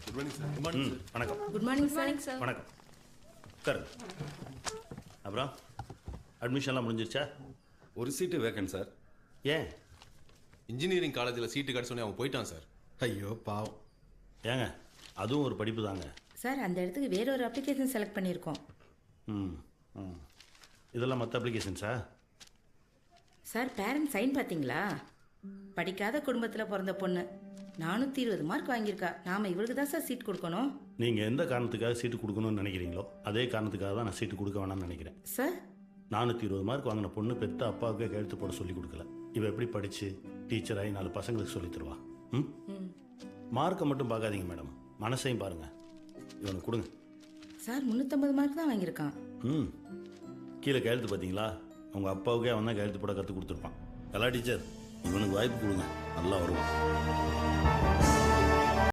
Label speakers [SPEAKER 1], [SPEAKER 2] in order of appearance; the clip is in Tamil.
[SPEAKER 1] Good morning sir. Good morning sir.
[SPEAKER 2] வணக்கம்.
[SPEAKER 3] Good morning sir.
[SPEAKER 2] வணக்கம். உட்காருங்க. அப்புறம் அட்மிஷன்லாம் முடிஞ்சிருச்சா?
[SPEAKER 1] ஒரு சீட்டு வேக்கன்ட் சார்.
[SPEAKER 2] ஏன்?
[SPEAKER 4] இன்ஜினியரிங் காலேஜில் சீட்டு கிடச்சோன்னே அவன் போயிட்டான் சார்.
[SPEAKER 1] ஐயோ பாவம்.
[SPEAKER 2] ஏங்க அதுவும் ஒரு படிப்பு தாங்க.
[SPEAKER 3] சார் அந்த இடத்துக்கு வேற ஒரு அப்ளிகேஷன் செலக்ட் பண்ணியிருக்கோம்.
[SPEAKER 2] ம் ம் இதெல்லாம் மற்ற அப்ளிகேஷன்ஸா?
[SPEAKER 3] சார் பேரண்ட் சைன் பார்த்தீங்களா? படிக்காத குடும்பத்தில் பிறந்த பொண்ணு 420 மார்க் வாங்கியிருக்கா. நாம் இவளுக்கு தான் சார் சீட் கொடுக்கணும்.
[SPEAKER 2] நீங்கள் எந்த காரணத்துக்காக சீட்டு கொடுக்கணும்னு நினைக்கிறீங்களோ அதே காரணத்துக்காக தான் நான் சீட்டு கொடுக்க வேணாம்னு நினைக்கிறேன்.
[SPEAKER 3] சார்
[SPEAKER 2] 420 மார்க் வாங்கின பொண்ணு பெத்த அப்பாவுக்கே கழுத்து போட சொல்லி கொடுக்கல. இவ எப்படி படித்து டீச்சராகி 4 பசங்களுக்கு சொல்லி தருவா? ம் மார்க்கை மட்டும் பார்க்காதீங்க மேடம், மனசையும் பாருங்கள். இவனுக்கு கொடுங்க.
[SPEAKER 3] சார் 350 மார்க் தான் வாங்கியிருக்கான்.
[SPEAKER 2] ம் கீழே கையெழுத்து பார்த்தீங்களா? உங்கள் அப்பாவுக்கே அவன் தான் கையெழுத்து போட கற்றுக் கொடுத்துருப்பான். கலா டீச்சர் இவனுக்கு வாய்ப்பு கொடுங்க, நல்லா வருவான்.